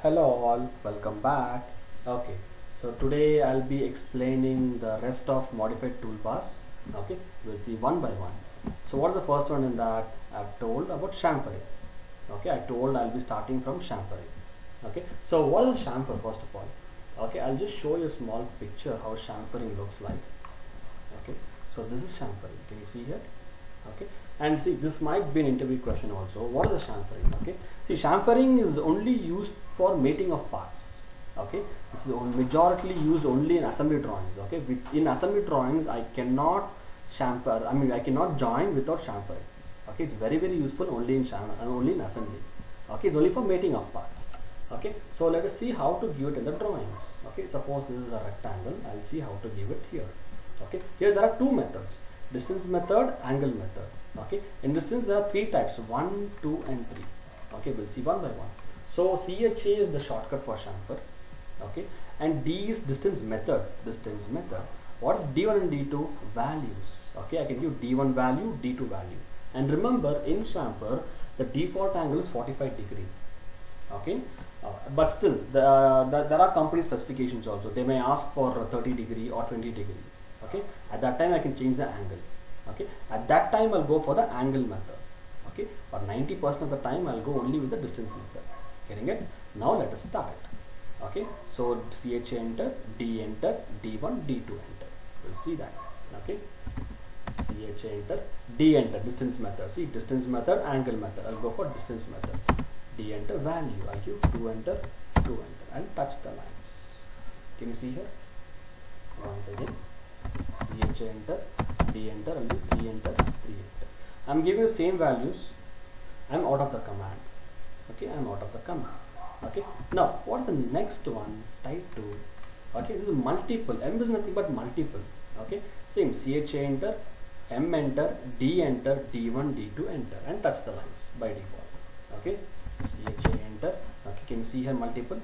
Hello all, welcome back. Okay, so today I'll be explaining the rest of modified toolbars. Okay, we'll see one by one. So what's the first one in that? I've told about chamfering. Okay, I told I'll be starting from chamfering. Okay, so what is chamfer first of all? Okay, I'll just show you a small picture how chamfering looks like. Okay, so this is chamfering. Can you see here? Okay, and see, this might be an interview question also. What is the chamfering? Okay, see, chamfering is only used for mating of parts. Okay, this is majorly used only in assembly drawings. Okay, in assembly drawings I cannot chamfer, I cannot join without chamfering. Okay, it's very useful only in only in assembly. Okay, it's only for mating of parts. Okay, so let us see how to give it in the drawings. Okay, suppose this is a rectangle. I'll see how to give it here. Okay, here there are two methods: distance method, angle method. Okay, in distance there are three types: 1, 2 and 3. Okay, we'll see one by one. So CHA is the shortcut for chamfer. Okay, and D is distance method. What is D1 and D2? Values. Okay, I can give D1 value, D2 value. And remember, in chamfer the default angle is 45 degree. Okay, but still there are company specifications also. They may ask for 30 degree or 20 degree. Okay, at that time I can change the angle. Okay, at that time I'll go for the angle method. Okay, for 90% of the time I'll go only with the distance method. Getting it? Now let us start. Okay, so CHA enter, D enter, D1, D2 enter. We'll see that. Okay, CHA enter, D enter, distance method. See, distance method, angle method. I'll go for distance method. D enter, value. I'll give 2 enter, 2 enter, and touch the lines. Can you see here? Once again, CHA enter, D enter, I'll give 3 enter, 3 enter. I'm giving the same values. I'm out of the command. Okay, I'm out of the command. Okay, now what is the next one? Type 2. Okay, this is multiple. M is nothing but multiple. Okay, same CHA enter, M enter, D enter, D1, D2 enter, and touch the lines by default. Okay, CHA enter. Okay, can you see here multiple?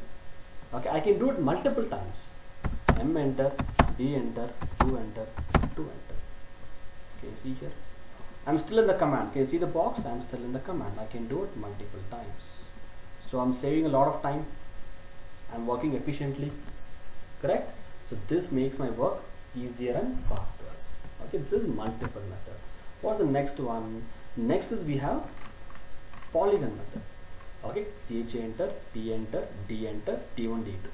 Okay, I can do it multiple times. M enter, D enter, 2 enter, 2 enter. Can you see here? I'm still in the command. Can you see the box? I'm still in the command. I can do it multiple times. So I'm saving a lot of time. I'm working efficiently. Correct? So this makes my work easier and faster. Okay, this is multiple method. What's the next one? Next is we have polygon method. Okay, CHA enter, P enter, D enter, D1, D2.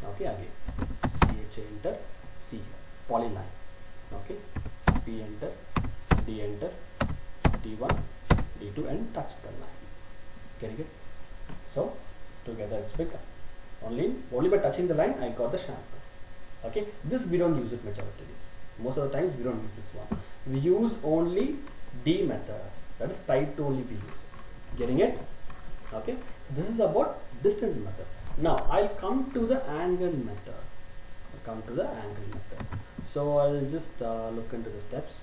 Okay, again CHA enter, C polyline. Okay, P enter, D enter, D1, D2, and touch the line. Getting it? So together it's become only by touching the line I got the chamfer. Okay, this we don't use it majority. Most of the times we don't use this one. We use only D method. That is type 2 only we use. Getting it? Okay, this is about distance method. Now I'll come to the angle method. So I'll just look into the steps.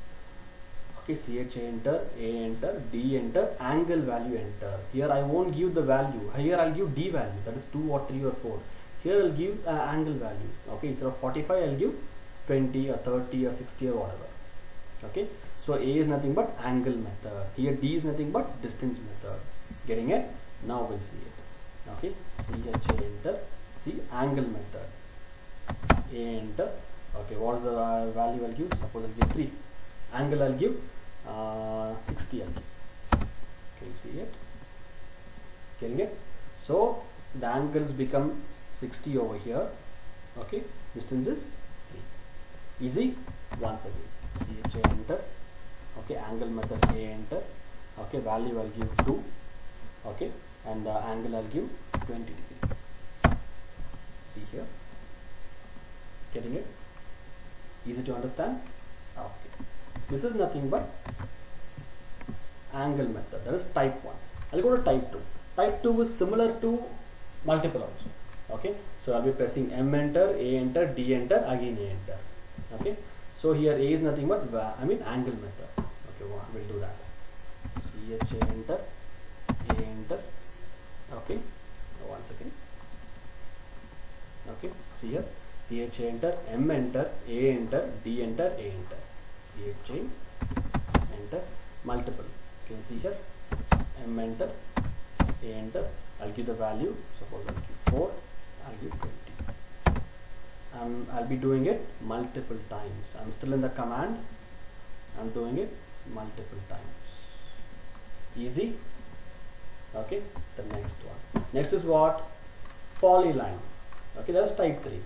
Okay, CHA enter, A enter, D enter, angle value enter. Here I won't give the value. Here I'll give D value, that is 2 or 3 or 4. Here I'll give angle value. Okay, instead of 45 I'll give 20 or 30 or 60 or whatever. Okay, so A is nothing but angle method. Here D is nothing but distance method. Getting it? Now we'll see it. Okay, CHA enter, see angle method. A enter. Okay, what is the value I'll give? Suppose I'll give 3. Angle I'll give 60 I'll give. Can you see it? Getting it? So the angles become 60 over here. Okay, distance is 3. Easy. Once again, CHA enter. Okay, angle method A enter. Okay, value I'll give 2. Okay, and the angle I'll give 20 degree. See here? Getting it? Easy to understand? Okay. This is nothing but angle method. That is type 1. I'll go to type 2. Type 2 is similar to multiple also. Okay, so I'll be pressing M enter, A enter, D enter, again A enter. Okay, so here A is nothing but angle method. Okay, we'll do that. CHA enter, A enter. Okay, one second. Okay, see here, CHA enter, M enter, A enter, D enter, A enter. CHA enter, multiple. Can you see here? M enter, A enter. I'll give the value. Suppose I'll give 4, I'll give 20. I'll be doing it multiple times. I'm still in the command. I'm doing it multiple times. Easy. Okay, the next one. Next is what? Polyline. Okay, that's type 3.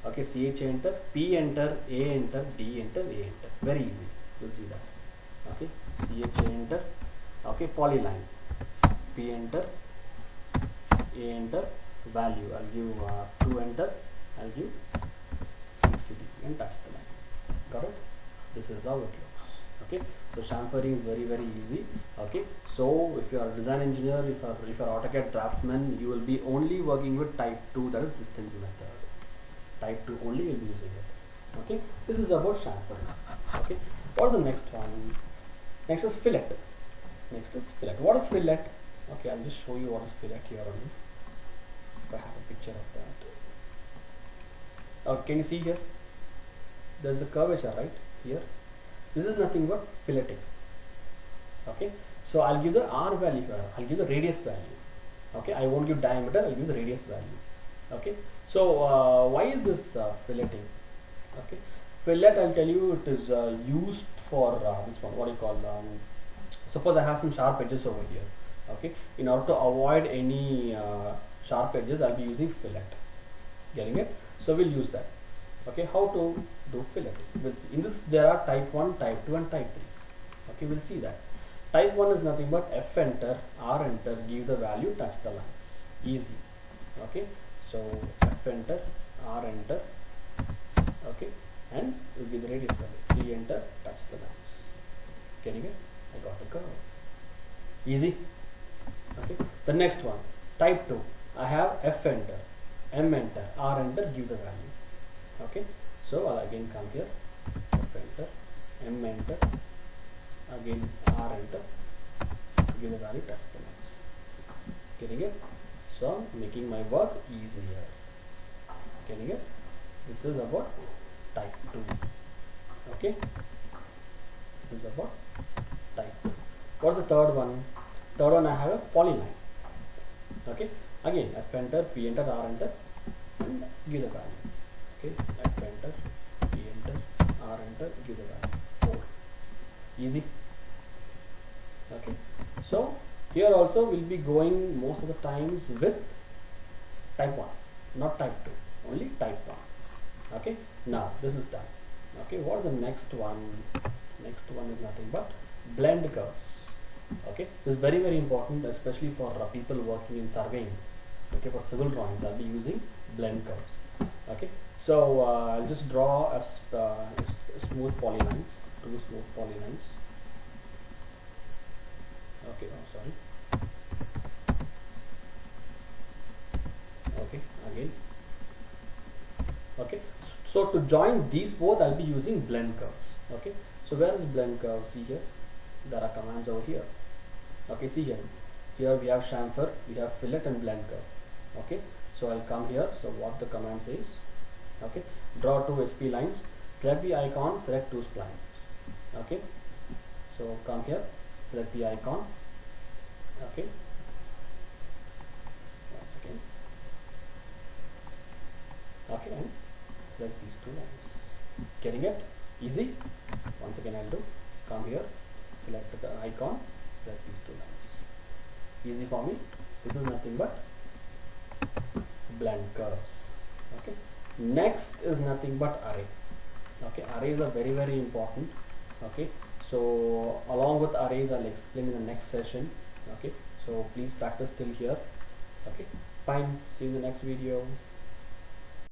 Okay, CH enter, P enter, A enter, D enter, A enter. Very easy. You'll see that. Okay, CH enter. Okay, polyline. P enter, A enter, value. I'll give 2 enter. I'll give 60 degree and touch the line. Got it? This is how it looks. Okay, so chamfering is very easy. Okay, so if you are a design engineer, if you are AutoCAD draftsman, you will be only working with type 2, that is distance method. Type 2 only you'll be using it. Okay, this is about chamfering. Okay, what is the next one? Next is fillet. Next is fillet. What is fillet? Okay, I'll just show you what is fillet here only. If I have a picture of that. Okay, can you see here? There's a curvature right here. This is nothing but filleting. Okay, so I'll give the R value here. I'll give the radius value. Okay, I won't give diameter. I'll give the radius value. Okay, so why is this filleting? Okay, fillet, I'll tell you, it is used for this one. What do you call? Suppose I have some sharp edges over here. Okay, in order to avoid any sharp edges, I'll be using fillet. Getting it? So we'll use that. Okay, how to do fillet? We'll see. In this, there are type 1, type 2, and type 3. Okay, we'll see that. Type 1 is nothing but F enter, R enter, give the value, touch the lines. Easy. Okay, so F enter, R enter, okay, and will be the radius value. C enter, touch the lines. Getting it? I got the curve. Easy. Okay, the next one, type 2. I have F enter, M enter, R enter, give the value. Okay, so I'll again come here, F enter, M enter, again R enter, give the value, touch the lines. Getting it? So I'm making my work easier. Getting it? This is about type 2. Okay, this is about type 2. What's the third one? Third one, I have a polyline. Okay, again F enter, P enter, R enter, and give the value. Okay, F enter, P enter, R enter, give the value. 4. Easy. Okay, so here also we'll be going most of the times with type 1, not type 2, only type 1. Okay, now this is done. Okay, what is the next one? Next one is nothing but blend curves. Okay, this is very important, especially for people working in surveying. Okay, for civil drawings, I'll be using blend curves. Okay, so I'll just draw a smooth polylines, 2 smooth polylines. Okay, oh sorry. Okay, again. Okay, so to join these both, I'll be using blend curves. Okay, so where is blend curve? See here, there are commands over here. Okay, see here. Here we have chamfer, we have fillet and blend curve. Okay, so I'll come here. So what the command says? Okay, draw 2 SP lines, select the icon, select 2 splines. Okay, so come here, select the icon. Okay, once again. Okay, and select these 2 lines. Getting it? Easy. Once again I'll do, come here, select the icon, select these 2 lines. Easy for me. This is nothing but blend curves. Okay, next is nothing but array. Okay, arrays are very important. Okay, so along with arrays I'll explain in the next session. Okay, so please practice till here. Okay, fine, see you in the next video.